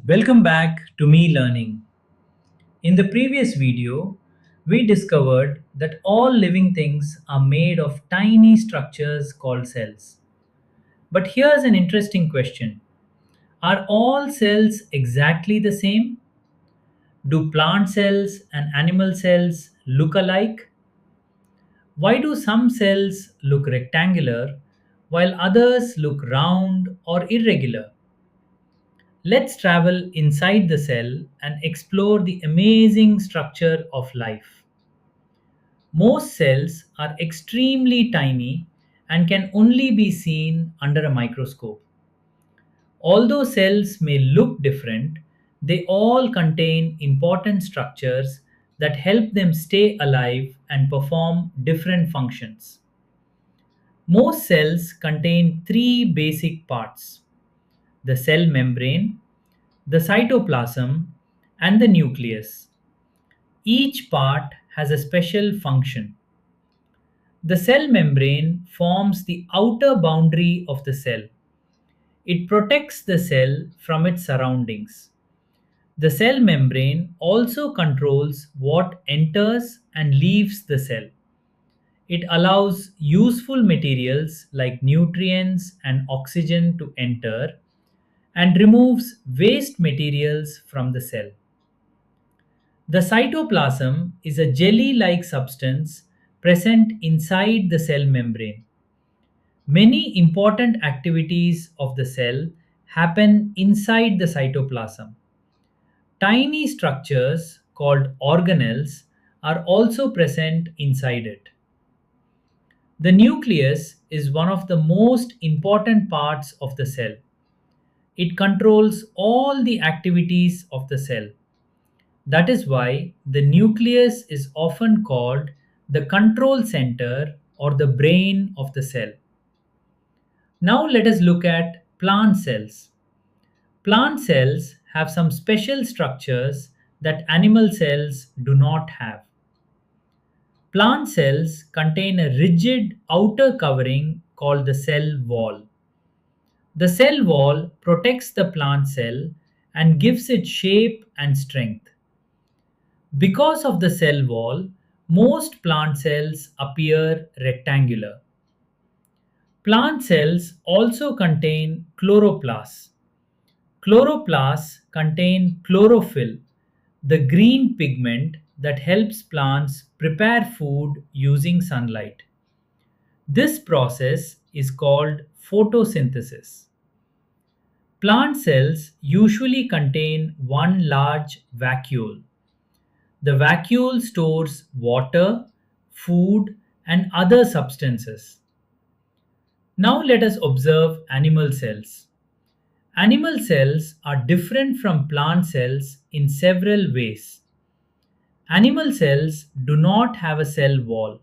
Welcome back to Me Learning. In the previous video, we discovered that all living things are made of tiny structures called cells. But here's an interesting question. Are all cells exactly the same? Do plant cells and animal cells look alike? Why do some cells look rectangular while others look round or irregular? Let's travel inside the cell and explore the amazing structure of life. Most cells are extremely tiny and can only be seen under a microscope. Although cells may look different, they all contain important structures that help them stay alive and perform different functions. Most cells contain three basic parts: the cell membrane, the cytoplasm, and the nucleus. Each part has a special function. The cell membrane forms the outer boundary of the cell. It protects the cell from its surroundings. The cell membrane also controls what enters and leaves the cell. It allows useful materials like nutrients and oxygen to enter and removes waste materials from the cell. The cytoplasm is a jelly like substance present inside the cell membrane. Many important activities of the cell happen inside the cytoplasm. Tiny structures called organelles are also present inside it. The nucleus is one of the most important parts of the cell. It controls all the activities of the cell. That is why the nucleus is often called the control center or the brain of the cell. Now let us look at plant cells. Plant cells have some special structures that animal cells do not have. Plant cells contain a rigid outer covering called the cell wall. The cell wall protects the plant cell and gives it shape and strength. Because of the cell wall, most plant cells appear rectangular. Plant cells also contain chloroplasts. Chloroplasts contain chlorophyll, the green pigment that helps plants prepare food using sunlight. This process is called photosynthesis. Plant cells usually contain one large vacuole. The vacuole stores water, food, and other substances. Now let us observe animal cells. Animal cells are different from plant cells in several ways. Animal cells do not have a cell wall.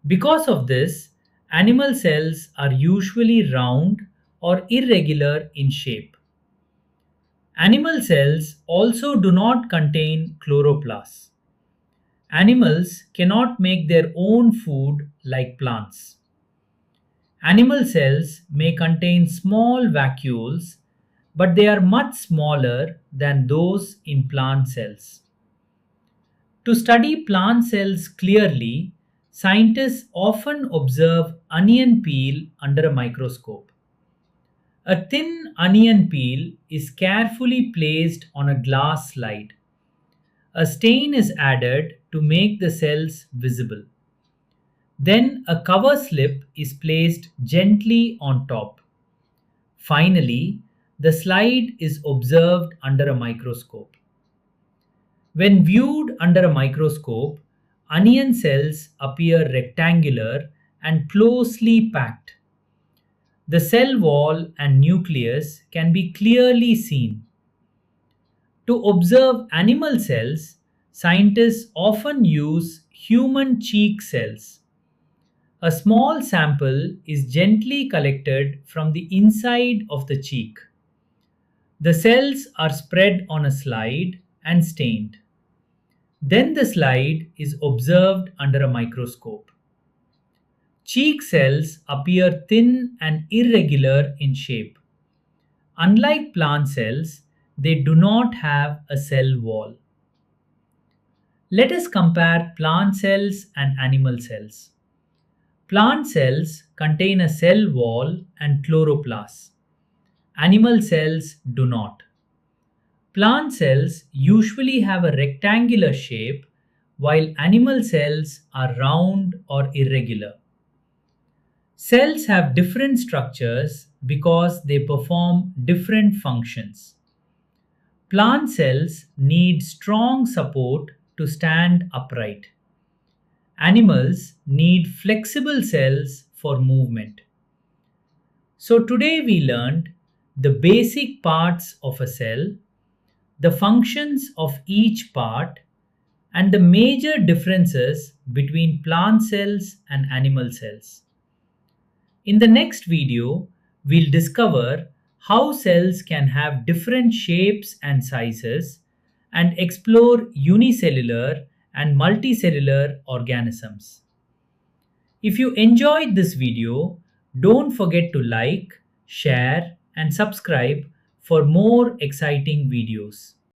Because of this, animal cells are usually round or irregular in shape. Animal cells also do not contain chloroplasts. Animals cannot make their own food like plants. Animal cells may contain small vacuoles, but they are much smaller than those in plant cells. To study plant cells clearly, scientists often observe onion peel under a microscope. A thin onion peel is carefully placed on a glass slide. A stain is added to make the cells visible. Then a cover slip is placed gently on top. Finally, the slide is observed under a microscope. When viewed under a microscope, onion cells appear rectangular and closely packed. The cell wall and nucleus can be clearly seen. To observe animal cells, scientists often use human cheek cells. A small sample is gently collected from the inside of the cheek. The cells are spread on a slide and stained. Then the slide is observed under a microscope. Cheek cells appear thin and irregular in shape. Unlike plant cells, they do not have a cell wall. Let us compare plant cells and animal cells. Plant cells contain a cell wall and chloroplast. Animal cells do not. Plant cells usually have a rectangular shape, while animal cells are round or irregular. Cells have different structures because they perform different functions. Plant cells need strong support to stand upright. Animals need flexible cells for movement. So today we learned the basic parts of a cell, the functions of each part, and the major differences between plant cells and animal cells. In the next video, we'll discover how cells can have different shapes and sizes and explore unicellular and multicellular organisms. If you enjoyed this video, don't forget to like, share, and subscribe for more exciting videos.